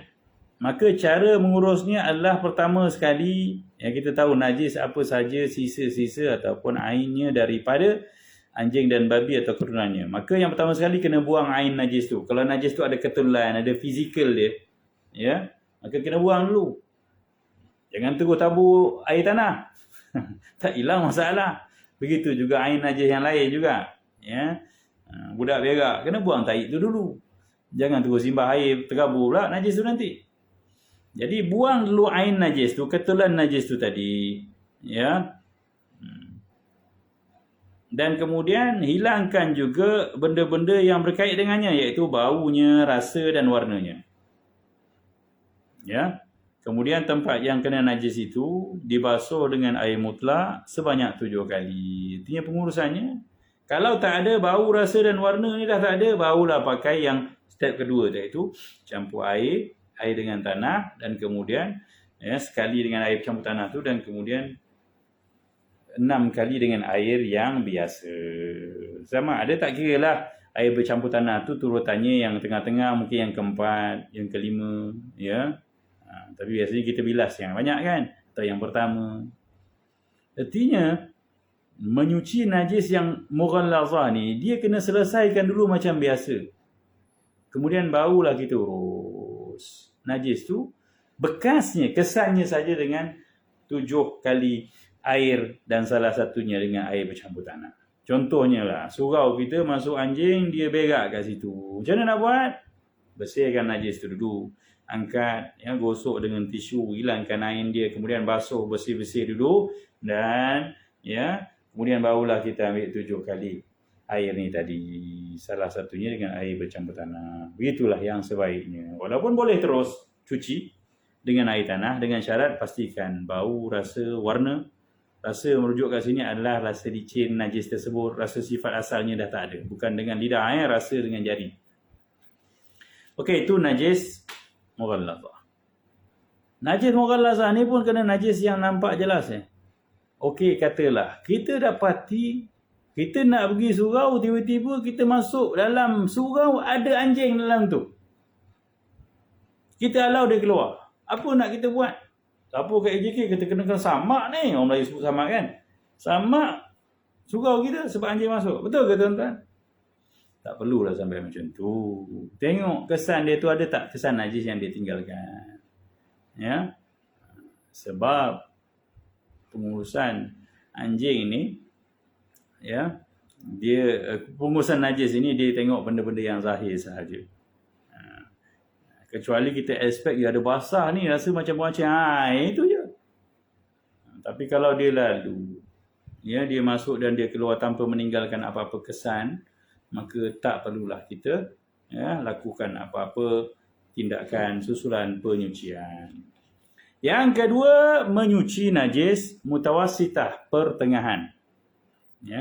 Maka cara mengurusnya adalah pertama sekali, yang kita tahu najis apa saja sisa-sisa ataupun ainnya daripada anjing dan babi atau keturunannya. Maka yang pertama sekali kena buang ain najis tu. Kalau najis tu ada keterulan, ada fizikal dia, ya, maka kena buang dulu. Jangan terus tabur air tanah. Tak hilang masalah. Begitu juga ain najis yang lain juga, ya. Budak berak kena buang tahi tu dulu. Jangan terus simbah air terabur pula najis tu nanti. Jadi buang dulu ain najis tu, ketelan najis tu tadi, ya. Dan kemudian hilangkan juga benda-benda yang berkait dengannya, iaitu baunya, rasa dan warnanya. Ya. Kemudian tempat yang kena najis itu dibasuh dengan air mutlak sebanyak 7 kali. Artinya pengurusannya, kalau tak ada bau, rasa dan warna ni dah tak ada, barulah pakai yang step kedua, iaitu campur air dengan tanah, dan kemudian sekali dengan air campur tanah tu, dan kemudian 6 kali dengan air yang biasa. Sama ada tak kira lah air bercampur tanah tu turutannya, yang tengah-tengah mungkin yang keempat, yang kelima, ya. Tapi biasanya kita bilas yang banyak kan, atau yang pertama. Artinya menyuci najis yang mughallazah ni, dia kena selesaikan dulu macam biasa. Kemudian barulah kita urus najis tu, bekasnya, kesannya saja dengan 7 kali air dan salah satunya dengan air bercampur tanah. Contohnya lah, surau kita masuk anjing, dia berak kat situ. Macam mana nak buat? Bersihkan najis tu dulu. Angkat, gosok dengan tisu, hilangkan air dia, kemudian basuh bersih-bersih dulu dan kemudian barulah kita ambil 7 kali air ni tadi. Salah satunya dengan air bercampur tanah. Begitulah yang sebaiknya. Walaupun boleh terus cuci dengan air tanah dengan syarat pastikan bau, rasa, warna. Rasa merujuk kat sini adalah rasa licin najis tersebut, rasa sifat asalnya dah tak ada. Bukan dengan lidah, rasa dengan jari. Okey, itu najis mughallazah. Najis mughallazah ni pun kena najis yang nampak jelas. Okey, katalah kita dapati kita nak pergi surau, tiba-tiba kita masuk dalam surau, ada anjing dalam tu. Kita halau dia keluar. Apa nak kita buat? Siapa kat AJK kita kena samak ni. Orang Melayu sebut samak kan? Samak surau kita sebab anjing masuk. Betul ke tuan-tuan? Tak perlulah sampai macam tu. Tengok kesan dia tu ada tak kesan najis yang dia tinggalkan. Ya. Sebab pengurusan anjing ni, dia pengurusan najis ini dia tengok benda-benda yang zahir sahaja. Kecuali kita expect dia ada basah ni, rasa macam-macam. Itu je. Tapi kalau dia lalu, dia masuk dan dia keluar tanpa meninggalkan apa-apa kesan, maka tak perlulah kita lakukan apa-apa tindakan susulan penyucian. Yang kedua, menyuci najis mutawassitah, pertengahan.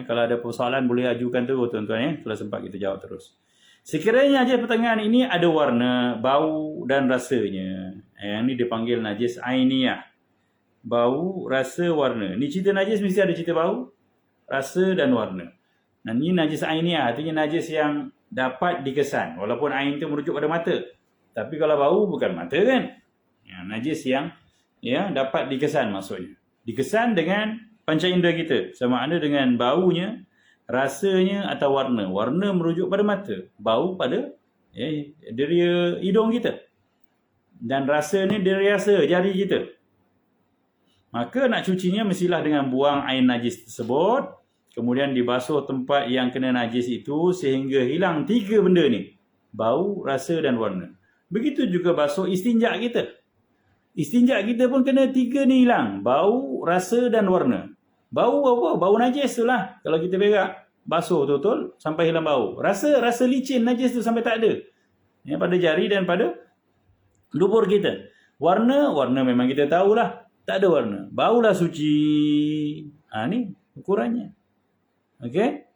Kalau ada persoalan boleh ajukan terus tuan-tuan kalau sempat kita jawab terus. Sekiranya najis pertengahan ini ada warna, bau dan rasanya. Yang ni dipanggil najis ainiyah. Bau, rasa, warna. Ni cerita najis mesti ada cerita bau, rasa dan warna. Dan ini najis ainiyah, artinya najis yang dapat dikesan. Walaupun ain itu merujuk pada mata. Tapi kalau bau bukan mata kan. Najis yang dapat dikesan maksudnya. Dikesan dengan panca indera kita. Sama ada dengan baunya, rasanya atau warna. Warna merujuk pada mata. Bau pada deria hidung kita. Dan rasa ni deria rasa jari kita. Maka nak cucinya mestilah dengan buang air najis tersebut. Kemudian dibasuh tempat yang kena najis itu sehingga hilang 3 benda ni. Bau, rasa dan warna. Begitu juga basuh istinja kita. Istinja kita pun kena 3 ni hilang. Bau, rasa dan warna. Bau apa? Bau najis tu lah. Kalau kita berak, basuh betul sampai hilang bau. Rasa licin najis tu sampai tak ada. Pada jari dan pada dubur kita. Warna memang kita tahulah. Tak ada warna. Baulah suci. Ni ukurannya. Okey.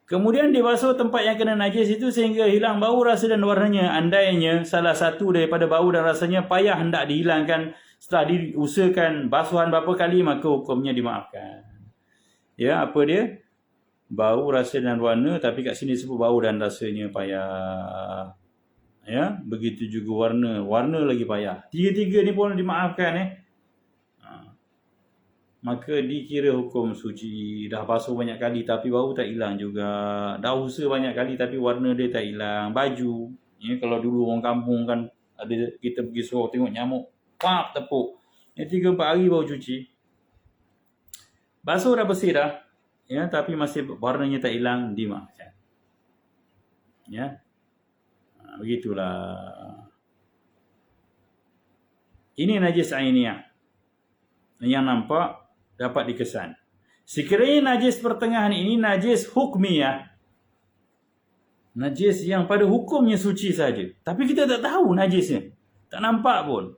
Kemudian dibasuh tempat yang kena najis itu sehingga hilang bau, rasa dan warnanya. Andainya salah satu daripada bau dan rasanya payah hendak dihilangkan setelah diusahakan basuhan berapa kali, maka hukumnya dimaafkan. Apa dia? Bau, rasa dan warna, tapi kat sini sebut bau dan rasanya payah. Begitu juga warna. Warna lagi payah. 3 ni pun dimaafkan maka dikira hukum suci. Dah basuh banyak kali tapi bau tak hilang juga. Dah usaha banyak kali tapi warna dia tak hilang. Baju, kalau dulu orang kampung kan ada kita pergi surau tengok nyamuk, tepuk. 3-4 hari baru cuci. Basuh dah bersih dah. Tapi masih warnanya tak hilang, dimaafkan. Begitulah. Ini najis ainiyah. Yang nampak dapat dikesan. Sekiranya najis pertengahan ini najis hukmiyah. Najis yang pada hukumnya suci saja. Tapi kita tak tahu najisnya. Tak nampak pun.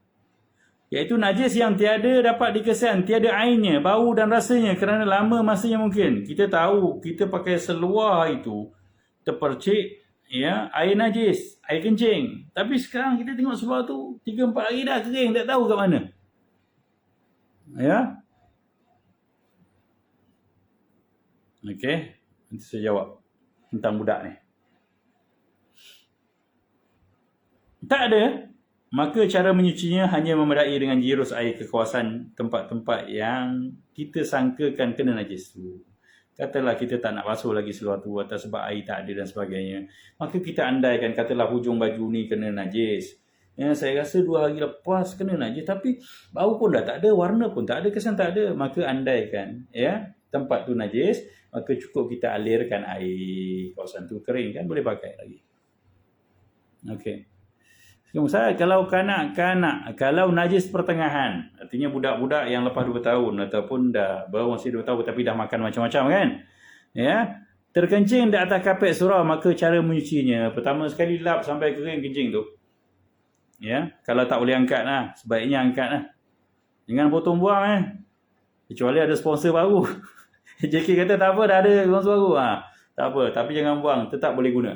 Iaitu najis yang tiada dapat dikesan. Tiada ainnya, bau dan rasanya kerana lama masanya mungkin. Kita tahu, kita pakai seluar itu terpercik air najis, air kencing. Tapi sekarang kita tengok seluar tu 3-4 hari dah kering, tak tahu kat mana. Okey, nanti saya jawab tentang budak ni. Tak ada, maka cara menyucinya hanya memadai dengan jirus air ke kawasan tempat-tempat yang kita sangkakan kena najis tu. Katalah kita tak nak basuh lagi seluar tu atau sebab air tak ada dan sebagainya. Maka kita andaikan katalah hujung baju ni kena najis. Saya rasa 2 hari lepas kena najis, tapi bau pun dah tak ada, warna pun tak ada, kesan tak ada. Maka andaikan tempat tu najis, maka cukup kita alirkan air. Kawasan tu kering kan, boleh pakai lagi. Okey. Saya kalau kanak-kanak, kalau najis pertengahan, artinya budak-budak yang lepas 2 tahun ataupun dah baru masih 2 tahun tapi dah makan macam-macam kan. Terkencing di atas kapet surau, maka cara menyucinya, pertama sekali lap sampai kering kencing tu. Kalau tak boleh angkat lah, sebaiknya angkat lah. Jangan potong buang kecuali ada sponsor baru. JK kata tak apa, dah ada sponsor baru. Tak apa, tapi jangan buang, tetap boleh guna.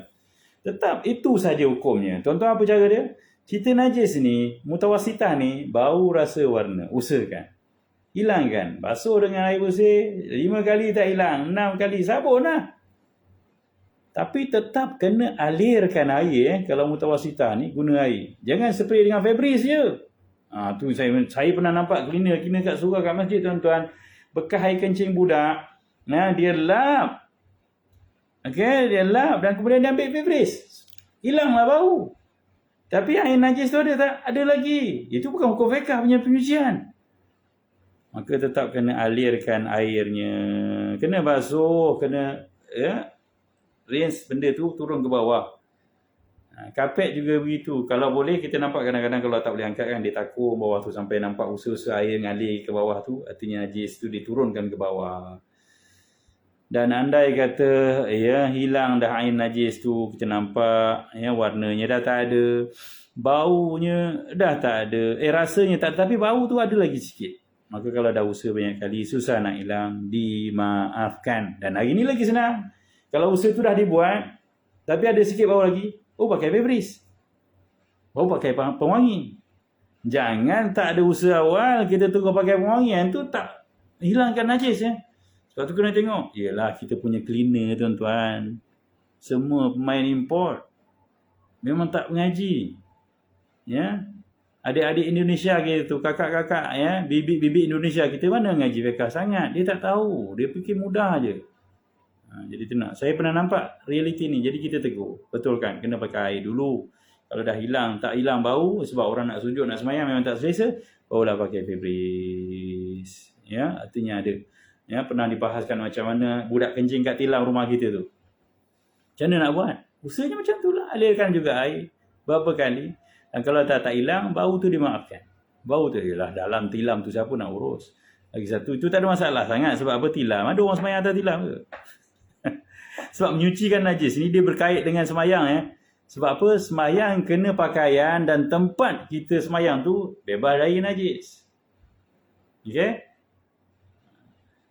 Tetap, itu saja hukumnya. Tuan-tuan, apa cara dia? Cerita najis ni, mutawasitah ni, bau, rasa, warna. Usahakan. Hilangkan. Basuh dengan air bersih, 5 kali tak hilang, 6 kali, sabun lah. Tapi tetap kena alirkan air. Kalau mutawasitah ni, guna air. Jangan spray dengan Febreze je. Tu saya pernah nampak cleaner kat surau kat masjid, tuan-tuan. Bekas air kencing budak. Dia lap. Dia lap dan kemudian dia ambil Febreze. Hilanglah bau. Tapi air najis tu ada lagi. Itu bukan hukum fiqh punya penyucian. Maka tetap kena alirkan airnya. Kena basuh, kena rinse benda tu turun ke bawah. Kapet juga begitu. Kalau boleh, kita nampak kadang-kadang kalau tak boleh angkat kan, dia takur bawah tu sampai nampak usaha-usaha air ngalir ke bawah tu. Artinya najis tu diturunkan ke bawah. Dan andai kata hilang dah air najis tu, kita nampak warnanya dah tak ada, baunya dah tak ada, rasanya tak ada, tapi bau tu ada lagi sikit. Maka kalau dah usaha banyak kali, susah nak hilang, dimaafkan. Dan hari ni lagi senang. Kalau usaha tu dah dibuat, tapi ada sikit bau lagi, pakai Febreze. Pakai pewangi. Jangan tak ada usaha awal, kita tunggu pakai pewangian tu tak hilangkan najis Sebab tu kena tengok. Yelah, kita punya cleaner, tuan-tuan. Semua pemain import. Memang tak mengaji. Adik-adik Indonesia gitu, kakak-kakak, bibik-bibik Indonesia kita mana mengaji fiqh sangat. Dia tak tahu. Dia fikir mudah je. Jadi tenang. Saya pernah nampak realiti ni. Jadi kita tegur. Betul kan? Kena pakai air dulu. Kalau dah hilang, tak hilang bau, sebab orang nak sujud, nak semayang memang tak selesa, barulah pakai Febreze. Artinya ada. Pernah dibahaskan macam mana budak kencing kat tilam rumah kita tu. Macam mana nak buat? Usahanya macam tu lah. Alirkan juga air. Berapa kali. Dan kalau tak hilang, bau tu dimaafkan. Bau tu ialah dalam tilam tu siapa nak urus. Lagi satu, itu tak ada masalah sangat. Sebab apa tilam? Ada orang semayang atas tilam ke? Sebab menyucikan najis ni dia berkait dengan semayang. Sebab apa? Semayang kena pakaian dan tempat kita semayang tu bebas dari najis. Okay?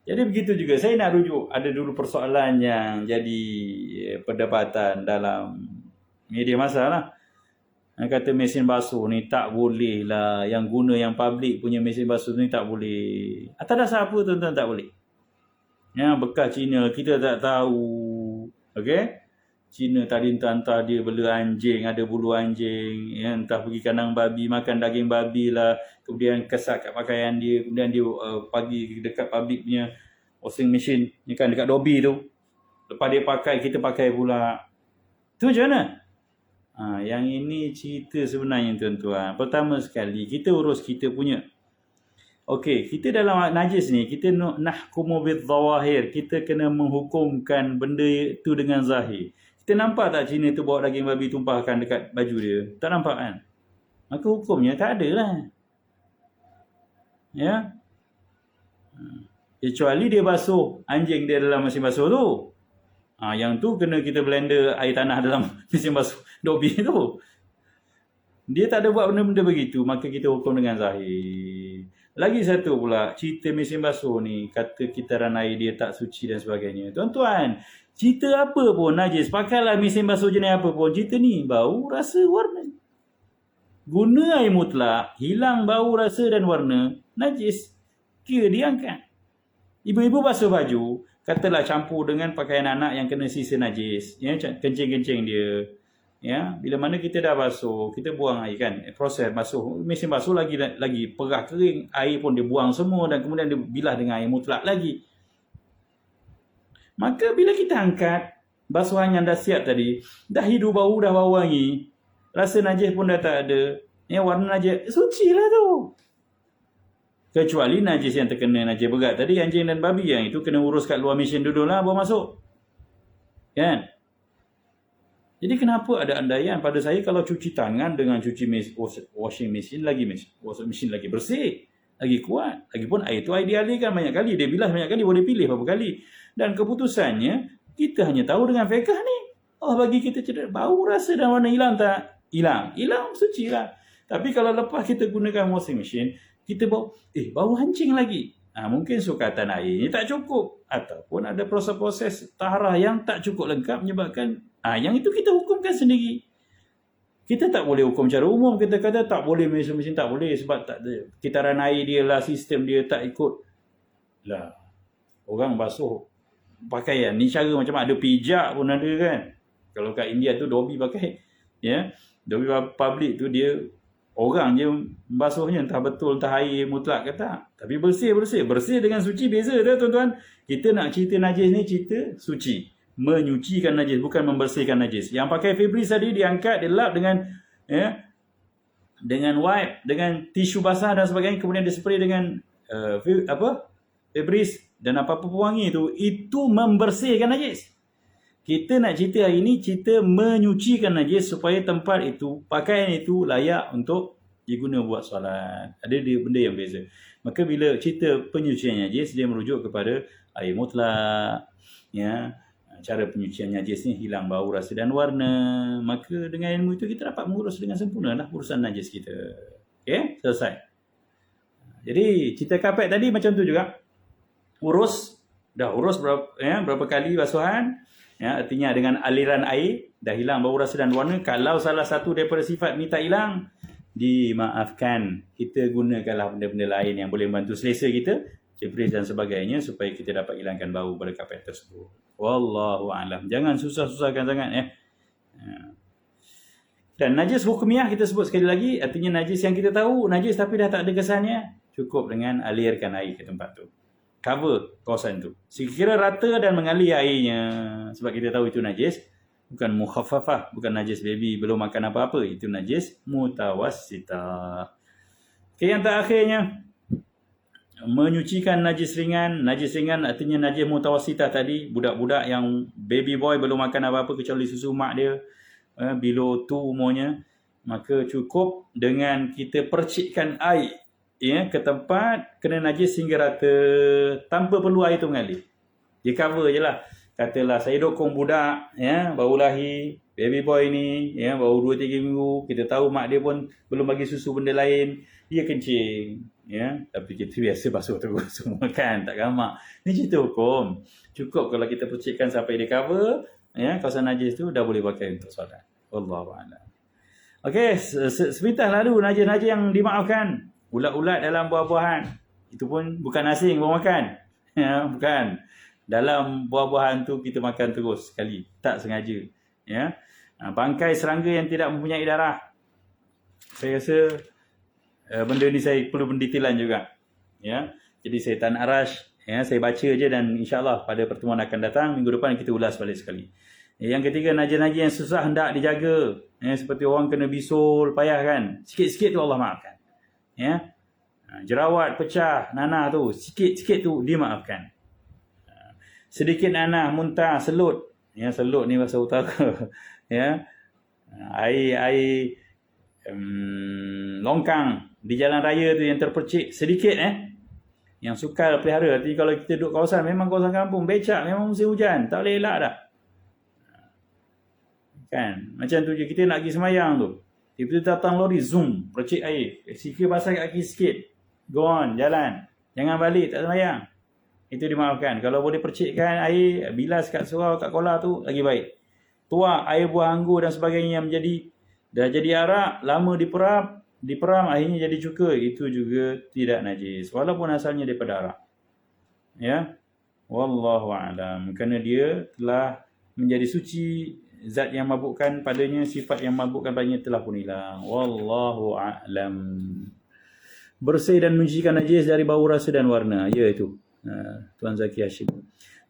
Jadi begitu juga. Saya nak rujuk. Ada dulu persoalan yang jadi perdebatan dalam media masa lah. Kata mesin basuh ni tak boleh lah. Yang guna yang public punya mesin basuh ni tak boleh. Atas dasar apa tuan-tuan tak boleh? Bekas Cina kita tak tahu. Okay? Cina tadi entah dia bela anjing, ada bulu anjing, entah pergi kandang babi, makan daging babi lah, kemudian kesak kat pakaian dia, kemudian dia pagi dekat public punya washing machine, kan dekat Dobby tu. Lepas dia pakai, kita pakai pula. Tu macam mana? Yang ini cerita sebenarnya tuan-tuan. Pertama sekali, kita urus kita punya. Okey, kita dalam najis ni, kita nahkumu bidh-dhawahir. Kita kena menghukumkan benda itu dengan zahir. Kita nampak tak Cina tu bawa daging babi tumpahkan dekat baju dia? Tak nampak kan? Maka hukumnya tak ada lah. Kecuali dia basuh anjing dia dalam mesin basuh tu. Yang tu kena kita blender air tanah dalam mesin basuh Dobby tu. Dia tak ada buat benda-benda begitu, maka kita hukum dengan zahir. Lagi satu pula, cerita mesin basuh ni, kata kitaran air dia tak suci dan sebagainya. Tuan-tuan, cerita apa pun najis, pakailah mesin basuh jenis apa pun, cerita ni bau, rasa, warna. Guna air mutlak, hilang bau, rasa dan warna, najis, kira diangkat. Ibu-ibu basuh baju, katalah campur dengan pakaian anak yang kena sisa najis, kencing-kencing dia. Bila mana kita dah basuh, kita buang air kan, proses basuh, mesin basuh lagi perah kering, air pun dia buang semua dan kemudian dia bilas dengan air mutlak lagi. Maka bila kita angkat basuhan yang dah siap tadi, dah hidu bau, dah bau wangi, rasa najis pun dah tak ada, warna najis, suci lah tu. Kecuali najis yang terkena najis berat tadi, anjing dan babi, yang itu kena urus kat luar mesin dulu lah baru masuk. Kan? Jadi kenapa ada andaian pada saya kalau cuci tangan dengan cuci washing machine lagi bersih, lagi kuat. Lagipun air itu air dialirkan banyak kali, dia bilas banyak kali, boleh pilih berapa kali. Dan keputusannya kita hanya tahu dengan fiqh ni. Allah bagi kita cerita, bau, rasa dan warna hilang tak? Hilang suci lah. Tapi kalau lepas kita gunakan washing machine, kita bau hancing lagi. Mungkin sukatan air ni tak cukup, ataupun ada proses-proses taharah yang tak cukup lengkap menyebabkan yang itu kita hukumkan sendiri. Kita tak boleh hukum secara umum. Kita kata tak boleh mesin tak boleh sebab tak ada kitaran air dia lah, sistem dia tak ikut. Lah, orang basuh pakaian ni cara macam ada pijak pun ada kan. Kalau kat India tu Dobi pakai, Dobi public tu dia orang je basuhnya, entah betul entah air mutlak ke tak. Tapi bersih dengan suci beza dah tuan-tuan. Kita nak cerita najis ni cerita suci, menyucikan najis, bukan membersihkan najis. Yang pakai Febreze tadi diangkat, dilap dengan dengan wipe, dengan tisu basah dan sebagainya, kemudian dispray dengan Febreze dan apa-apa pewangi itu membersihkan najis. Kita nak cerita hari ini, cerita menyucikan najis supaya tempat itu, pakaian itu layak untuk diguna buat solat. Ada benda yang beza. Maka bila cerita penyucian najis, dia merujuk kepada air mutlak, cara penyucian najis ni hilang bau, rasa dan warna. Maka dengan ilmu itu kita dapat mengurus dengan sempurna lah urusan najis kita. Okey, selesai. Jadi cerita kapet tadi macam tu juga. Urus berapa kali basuhan, artinya dengan aliran air dah hilang bau, rasa dan warna. Kalau salah satu daripada sifat ni tak hilang, dimaafkan. Kita gunakanlah benda-benda lain yang boleh membantu selesa kita, Febreze dan sebagainya, supaya kita dapat hilangkan bau pada kapet tersebut. Wallahu a'lam. Jangan susah-susahkan sangat Dan najis hukumiah kita sebut sekali lagi, artinya najis yang kita tahu najis tapi dah tak ada kesannya, cukup dengan alirkan air ke tempat tu. Cover kawasan tu. Sekira rata dan mengalir airnya, sebab kita tahu itu najis. Bukan mukhaffafah, bukan najis baby belum makan apa-apa, itu najis mutawassitah. Okey, yang terakhirnya menyucikan najis ringan. Najis ringan artinya najis mutawassitah tadi, budak-budak yang baby boy belum makan apa-apa kecuali susu mak dia, below 2 umurnya, maka cukup dengan kita percikkan air ke tempat kena najis hingga rata tanpa perlu air tu mengalir. Dia cover je lah. Katalah saya dukung budak baru lahir, baby boy ni baru 2-3 minggu, kita tahu mak dia pun belum bagi susu benda lain, dia kencing tapi kita biasa basuh terus semua kan, tak gamak. Ni cerita hukum. Cukup kalau kita percikkan sampai dia cover kawasan najis tu, dah boleh pakai untuk solat. Wallahu a'lam. Okey, sepintas lalu najis-najis yang dimaafkan. Ulat-ulat dalam buah-buahan, itu pun bukan asing baru makan. Bukan. Dalam buah-buahan tu kita makan terus sekali, tak sengaja. Bangkai serangga yang tidak mempunyai darah. Saya rasa benda ni saya perlu pendetailan juga. Jadi saya tak nak rush. Saya baca je dan insya-Allah pada pertemuan akan datang minggu depan kita ulas balik sekali. Yang ketiga, najis-najis yang susah hendak dijaga. Seperti orang kena bisul, payah kan. Sikit-sikit tu Allah maafkan. Jerawat pecah, nanah tu, sikit-sikit tu dimaafkan. Sedikit nanah, muntah, selut. Selut ni bahasa utara. Air longkang di jalan raya tu yang terpercik sedikit yang sukar pelihara. Artinya kalau kita duduk kawasan, memang kawasan kampung, becak, memang musim hujan, tak boleh elak dah. Kan? Macam tu je, kita nak pergi semayang tu, tiba-tiba datang lori, zoom, percik air, sikit basah kat kaki sikit, go on, jalan, jangan balik, tak semayang. Itu dimaafkan. Kalau boleh percikkan air, bilas kat surau, kat kolah tu, lagi baik. Tuak air buah anggur dan sebagainya yang dah jadi arak, lama diperam, akhirnya jadi cuka, itu juga tidak najis, walaupun asalnya daripada arak. Wallahu a'lam. Kerana dia telah menjadi suci, zat yang mabukkan padanya, sifat yang mabukkan padanya telah pun hilang. Wallahu a'lam. Bersih dan menyucikan najis dari bau, rasa dan warna. Ya, itu Tuan Zaki Hashim.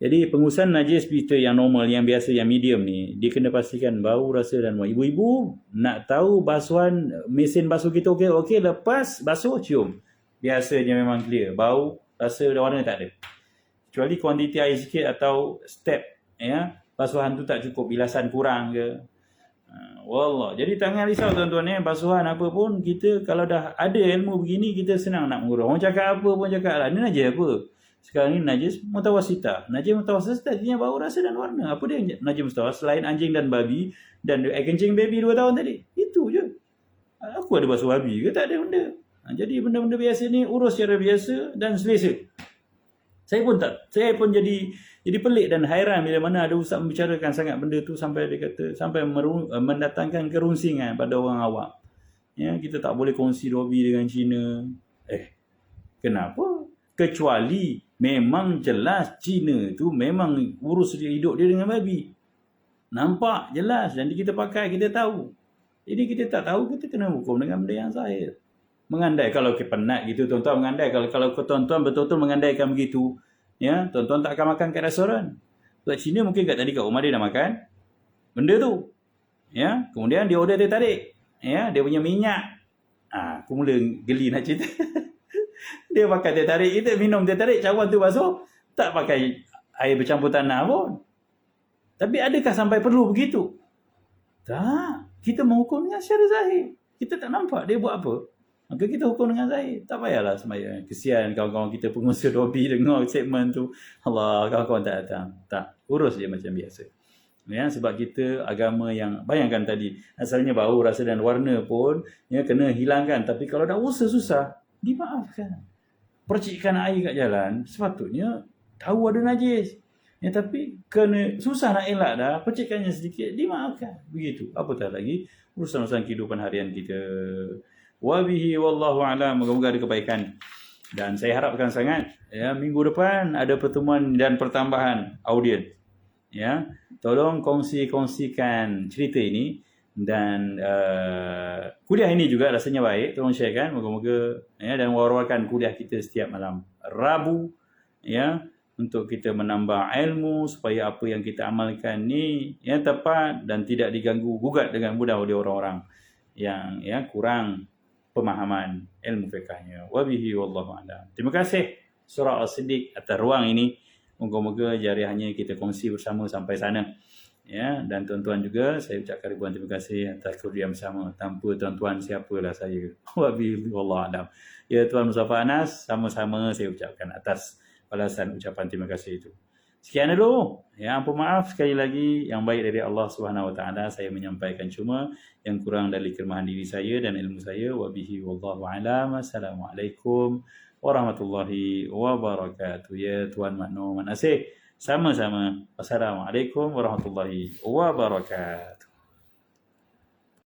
Jadi pengurusan najis kita yang normal, yang biasa, yang medium ni, dia kena pastikan bau, rasa dan warna. Ibu-ibu nak tahu basuhan, mesin basuh kita okey, lepas basuh cium. Biasanya memang clear. Bau, rasa dan warna tak ada. Kecuali kuantiti air sikit atau step, ya, basuhan tu tak cukup, bilasan kurang ke. Wallah. Jadi jangan risau tuan-tuan, basuhan apa pun, kita kalau dah ada ilmu begini, kita senang nak mengurus. Orang cakap apa pun cakap lah, ni najis apa? Sekarang ni najis mutawasitah. Najis mutawasitah artinya bau, rasa dan warna. Apa dia najis mutawasitah? Selain anjing dan babi dan kencing baby 2 tahun tadi. Itu je. Aku ada basuh babi ke? Tak ada benda. Jadi benda-benda biasa ni urus secara biasa dan selesa. Saya pun jadi pelik dan hairan bila mana ada ustaz membicarakan sangat benda tu sampai dia kata, sampai mendatangkan kerunsingan pada orang awam. Ya, kita tak boleh kongsi dobi dengan Cina. Kenapa? Kecuali memang jelas Cina tu memang urus hidup dia dengan babi. Nampak jelas dan kita pakai, kita tahu. Jadi kita tak tahu, kita kena hukum dengan benda yang zahir. Mengandai kalau penat gitu, tuan-tuan mengandai kalau tuan-tuan betul-betul mengandaikan begitu, ya, tuan-tuan tak akan makan kat restoran. Sebab Cina mungkin kat tadi kat rumah dia dah makan benda tu. Ya, kemudian dia order teh tarik. Ya, dia punya minyak. Aku mula geli nak cerita. Dia pakai teh tarik, kita minum teh tarik, cawan tu basuh, tak pakai air bercampur tanah pun. Tapi adakah sampai perlu begitu? Tak. Kita menghukum dengan secara zahir. Kita tak nampak dia buat apa. Maka kita hukum dengan zahir. Tak payahlah sembahyang. Kesian kawan-kawan kita pengusaha dobi dengar segmen tu. Allah, kawan-kawan tak datang. Tak. Urus dia macam biasa. Ya, sebab kita agama yang, bayangkan tadi, asalnya bau, rasa dan warna pun, ya, kena hilangkan. Tapi kalau dah usaha susah, dimaafkan. Percikkan air kat jalan, sepatutnya tahu ada najis. Ya, tapi kena susah nak elak dah, percikkannya sedikit, dimaafkan. Begitu. Apatah lagi urusan-urusan kehidupan harian kita. Wabihi wallahu a'lam. Moga-moga ada kebaikan. Dan saya harapkan sangat, ya, minggu depan ada pertemuan dan pertambahan audiens. Ya, tolong kongsikan cerita ini dan kuliah ini juga rasanya baik, tolong sharekan, moga-moga, ya, dan war-warkan kuliah kita setiap malam Rabu, ya, untuk kita menambah ilmu supaya apa yang kita amalkan ni, ya, tepat dan tidak diganggu gugat dengan mudah oleh orang-orang yang, ya, kurang pemahaman ilmu fiqahnya. Wabihi wallahu a'lam. Terima kasih Surah Al-Siddiq atas ruang ini. Moga-moga jariahnya kita kongsi bersama sampai sana. Ya, dan tuan-tuan juga saya ucapkan ribuan terima kasih atas kerjaan bersama. Tanpa tuan-tuan siapalah saya. Wabillahi wallahu a'lam. Ya, Tuan Muzaffar Anas, sama-sama saya ucapkan atas balasan ucapan terima kasih itu. Sekian dulu. Ya, ampun maaf sekali lagi, yang baik dari Allah Subhanahu wa taala saya menyampaikan, cuma yang kurang dari kelemahan diri saya dan ilmu saya. Wabihi wallahu a'lam. Assalamualaikum warahmatullahi wabarakatuh. Ya, Tuan Makno Manasih, sama-sama. Wassalamualaikum warahmatullahi wabarakatuh.